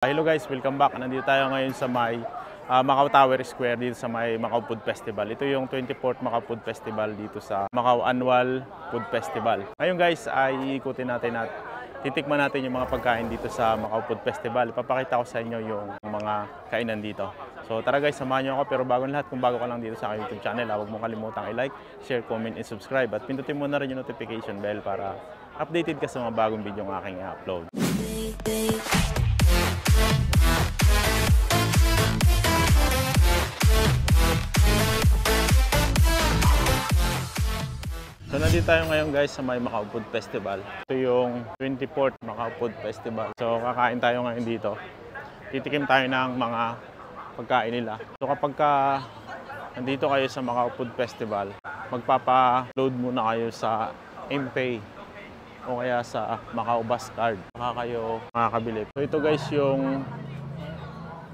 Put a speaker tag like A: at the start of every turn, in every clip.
A: Hello guys, welcome back. Nandito tayo ngayon sa may Macau Tower Square dito sa may Macau Food Festival. Ito yung 24th Macau Food Festival dito sa Macau Annual Food Festival. Ngayon guys ay ikutin natin at titikman natin yung mga pagkain dito sa Macau Food Festival. Ipapakita ko sa inyo yung mga kainan dito. So tara guys, samahan nyo ako. Pero bago lahat, kung bago ka lang dito sa aking YouTube channel, huwag mong kalimutang i-like, share, comment, and subscribe. At pindutin mo na rin yung notification bell para updated ka sa mga bagong video ng aking i-upload. So nandito tayo ngayon guys sa may Macau Food Festival. Ito yung 24th Macau Food Festival. So kakain tayo ngayon dito. Titikim tayo ng mga pagkain nila. So kapag nandito kayo sa Macau Food Festival, magpapa-load muna kayo sa MPay o kaya sa Macau Bus Card. Baka kayo makakabili. So ito guys yung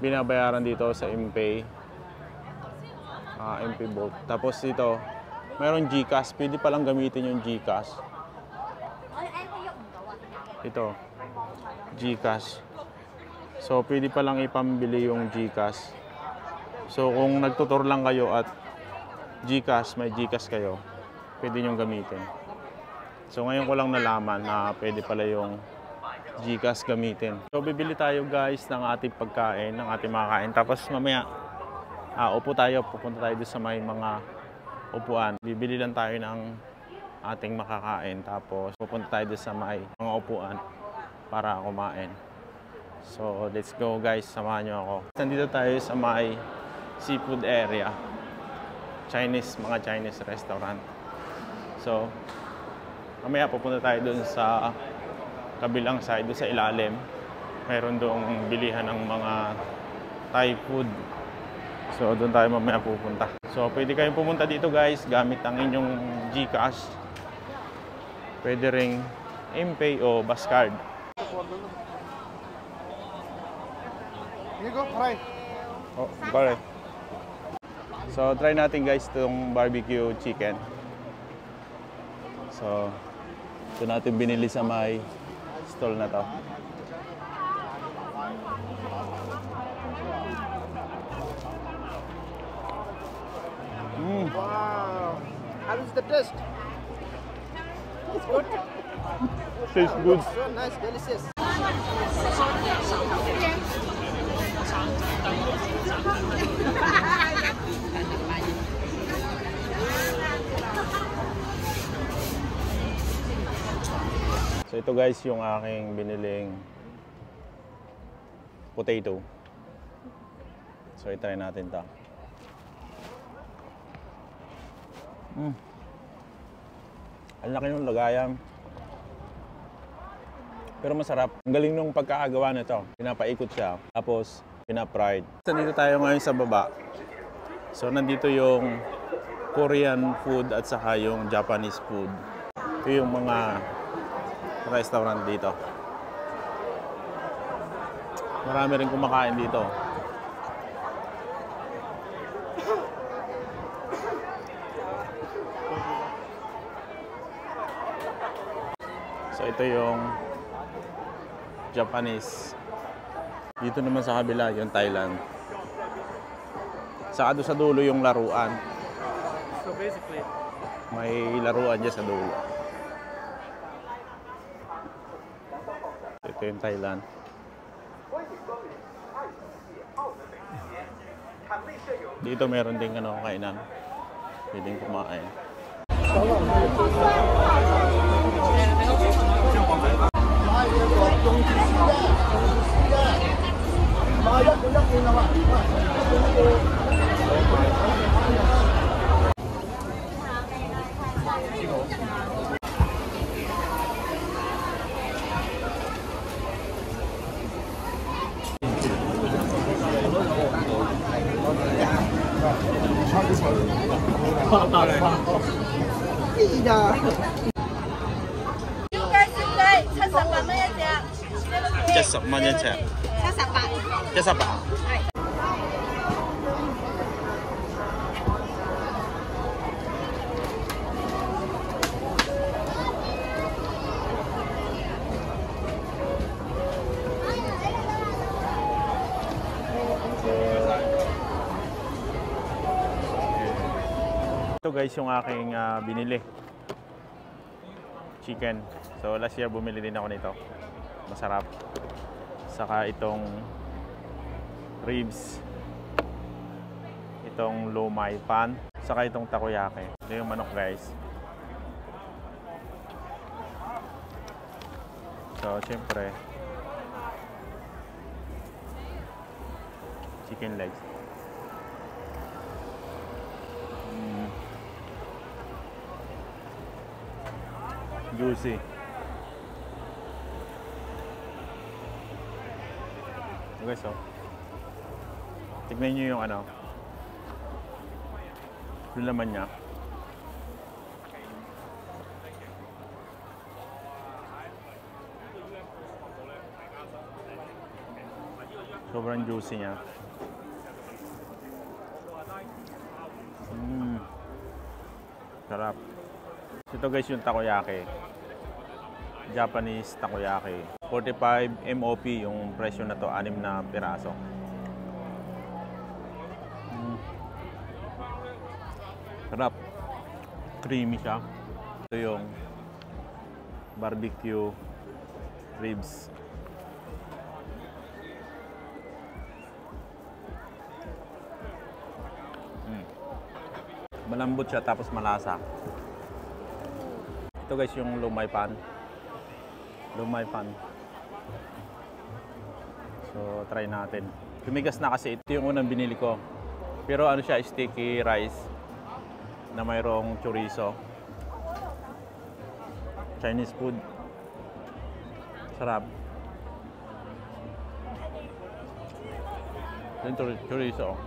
A: binabayaran dito sa MPay. MP Bolt. Tapos dito mayroon GCash, pwede palang gamitin yung GCash. Ito, GCash. So, pwede palang ipambili yung GCash. So, kung nagtutor lang kayo at GCash, may GCash kayo, pwede nyo gamitin. So, ngayon ko lang nalaman na pwede pala yung GCash gamitin. So, bibili tayo guys ng ating pagkain, ng ating makakain. Tapos mamaya, upo tayo, pupunta tayo sa may mga upuan. Bibili lang tayo ng ating makakain. Tapos pupunta tayo sa may mga upuan para kumain. So let's go guys, samahan nyo ako. Nandito tayo sa may seafood area. Mga Chinese restaurant. So mamaya pupunta tayo dun sa kabilang side, dun sa ilalim. Mayroon doong bilihan ng mga Thai food. So doon tayo mamaya pupunta. So pwede kayong pumunta dito guys gamit ang inyong GCash. Pwede ring MPay o Bus Card. Oh, sorry. So try natin guys itong barbecue chicken. So ito natin binili sa may stall na to.
B: Wow! How is the taste? It's good.
A: Tastes good.
B: So nice, delicious.
A: So ito guys yung aking biniling potato. So i-try natin ito. Ang laki ng lagayan. Pero masarap. Ang galing nung pagkakagawa nito. Pinapaikot siya. Tapos, pinapride. Nandito tayo ngayon sa baba. So, nandito yung Korean food at saka yung Japanese food. Ito yung mga restaurant dito. Marami rin kumakain dito. So ito yung Japanese. Dito naman sa kabila yung Thailand. Saka doon sa dulo yung laruan.
B: So basically,
A: may laruan dyan sa dulo. Ito yung Thailand. Dito meron ding kainan. Pwedeng kumain. Ito guys yung aking binili. Chicken. So last year bumili din ako nito. Masarap. Saka itong ribs. Itong lumay pan. Saka itong takoyaki. Ito yung manok guys. So syempre chicken legs. Juicy. Okay, so tignan nyo yung ano, yung laman niya. Sobrang juicy niya. Sarap. Ito guys yung takoyaki. Japanese takoyaki. 45 MOP yung presyo na to, 6 na piraso. Sarap. Creamy siya. Ito yung barbecue ribs. Malambot siya tapos malasa. Ito guys yung lumay pan. Lumay pan. So try natin. Tumigas na kasi ito yung unang binili ko. Pero ano siya, sticky rice na mayroong chorizo. Chinese food. Sarap. Ito yung chorizo.